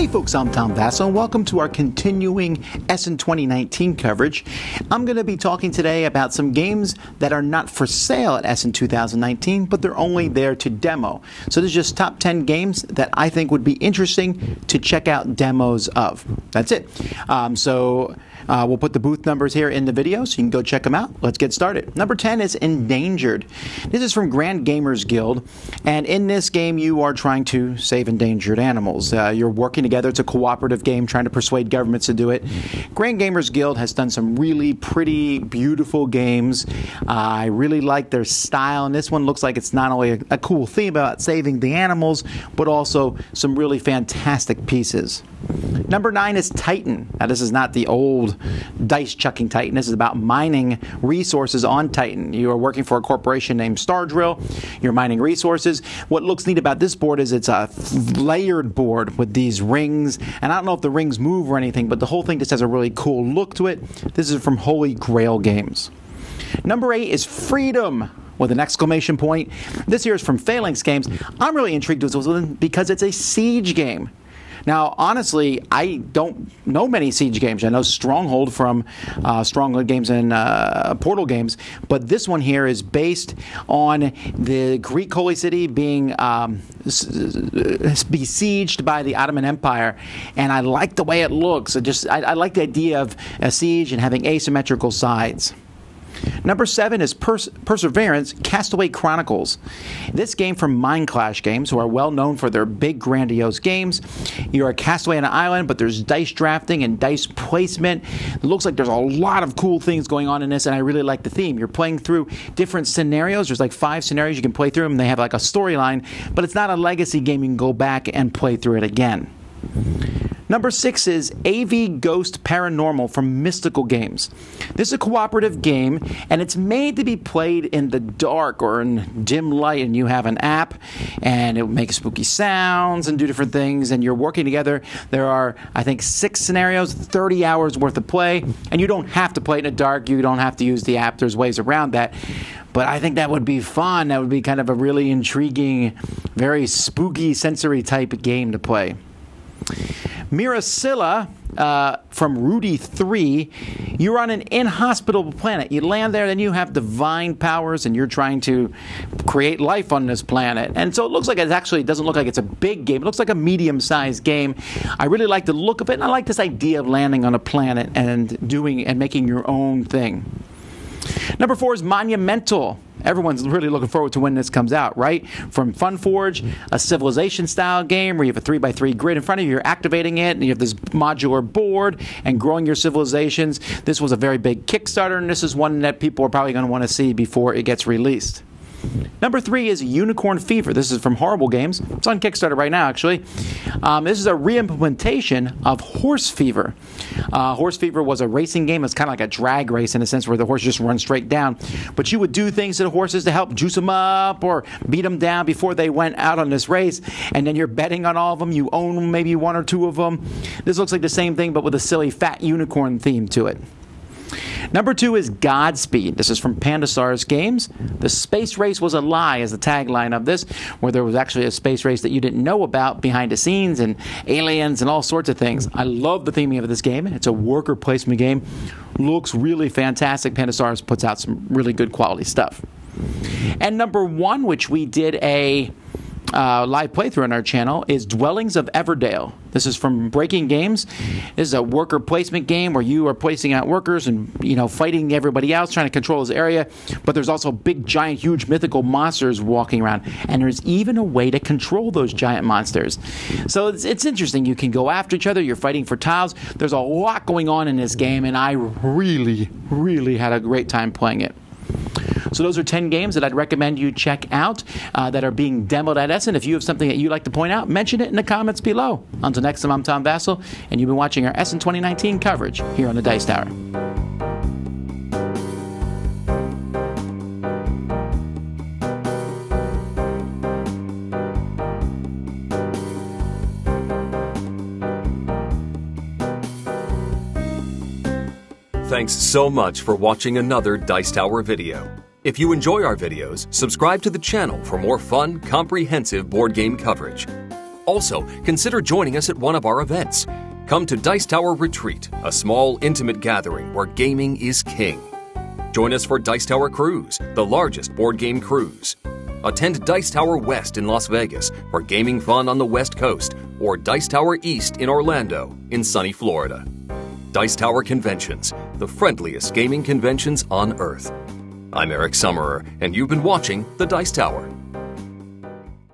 Hey folks, I'm Tom Vasel, and welcome to our continuing Essen 2019 coverage. I'm going to be talking today about some games that are not for sale at Essen 2019, but they're only there to demo. So this is just top 10 games that I think would be interesting to check out demos of. That's it. We'll put the booth numbers here in the video so you can go check them out. Let's get started. Number 10 is Endangered. This is from Grand Gamers Guild, and in this game you are trying to save endangered animals. You're working together. It's a cooperative game trying to persuade governments to do it. Grand Gamers Guild has done some really pretty, beautiful games. I really like their style, and this one looks like it's not only a cool theme about saving the animals, but also some really fantastic pieces. Number 9 is Titan. Now, this is not the old dice-chucking Titan. This is about mining resources on Titan. You are working for a corporation named Stardrill. You're mining resources. What looks neat about this board is it's a layered board with these rings. And I don't know if the rings move or anything, but the whole thing just has a really cool look to it. This is from Holy Grail Games. Number 8 is Freedom, with an exclamation point. This here is from Phalanx Games. I'm really intrigued with this one because it's a siege game. Now, honestly, I don't know many siege games. I know Stronghold from Stronghold Games and Portal Games, but this one here is based on the Greek holy city being besieged by the Ottoman Empire, and I like the way it looks. I like the idea of a siege and having asymmetrical sides. Number 7 is Perseverance, Castaway Chronicles. This game from Mind Clash Games, who are well known for their big, grandiose games. You're a castaway on an island, but there's dice drafting and dice placement. It looks like there's a lot of cool things going on in this, and I really like the theme. You're playing through different scenarios. There's like 5 scenarios you can play through them. They have like a storyline, but it's not a legacy game. You can go back and play through it again. Number 6 is AV Ghost Paranormal from Mystical Games. This is a cooperative game, and it's made to be played in the dark or in dim light, and you have an app, and it will make spooky sounds and do different things, and you're working together. There are, I think, 6 scenarios, 30 hours worth of play, and you don't have to play in the dark. You don't have to use the app. There's ways around that. But I think that would be fun. That would be kind of a really intriguing, very spooky sensory type game to play. Miracilla from Rudy 3. You're on an inhospitable planet. You land there, then you have divine powers, and you're trying to create life on this planet. And so it looks like it doesn't look like it's a big game. It looks like a medium-sized game. I really like the look of it, and I like this idea of landing on a planet and making your own thing. Number 4 is Monumental. Everyone's really looking forward to when this comes out, right? From Funforge, a Civilization-style game where you have a 3x3 grid in front of you. You're activating it, and you have this modular board and growing your civilizations. This was a very big Kickstarter, and this is one that people are probably going to want to see before it gets released. Number 3 is Unicorn Fever. This is from Horrible Games. It's on Kickstarter right now, actually. This is a re-implementation of Horse Fever. Horse Fever was a racing game. It's kind of like a drag race in a sense where the horse just runs straight down. But you would do things to the horses to help juice them up or beat them down before they went out on this race. And then you're betting on all of them. You own maybe 1 or 2 of them. This looks like the same thing but with a silly fat unicorn theme to it. Number 2 is Godspeed. This is from Pandasaurus Games. The space race was a lie is the tagline of this, where there was actually a space race that you didn't know about behind the scenes and aliens and all sorts of things. I love the theming of this game. It's a worker placement game. Looks really fantastic. Pandasaurus puts out some really good quality stuff. And number 1, which we did a live playthrough on our channel, is Dwellings of Everdale. This is from Breaking Games. This is a worker placement game where you are placing out workers and fighting everybody else, trying to control this area. But there's also big, giant, huge mythical monsters walking around, and there's even a way to control those giant monsters. So it's interesting. You can go after each other. You're fighting for tiles. There's a lot going on in this game, and I really, really had a great time playing it. So those are 10 games that I'd recommend you check out that are being demoed at Essen. If you have something that you'd like to point out, mention it in the comments below. Until next time, I'm Tom Vasel, and you've been watching our Essen 2019 coverage here on the Dice Tower. Thanks so much for watching another Dice Tower video. If you enjoy our videos, subscribe to the channel for more fun, comprehensive board game coverage. Also, consider joining us at one of our events. Come to Dice Tower Retreat, a small, intimate gathering where gaming is king. Join us for Dice Tower Cruise, the largest board game cruise. Attend Dice Tower West in Las Vegas for gaming fun on the West Coast, or Dice Tower East in Orlando, in sunny Florida. Dice Tower Conventions, the friendliest gaming conventions on Earth. I'm Eric Summerer, and you've been watching The Dice Tower.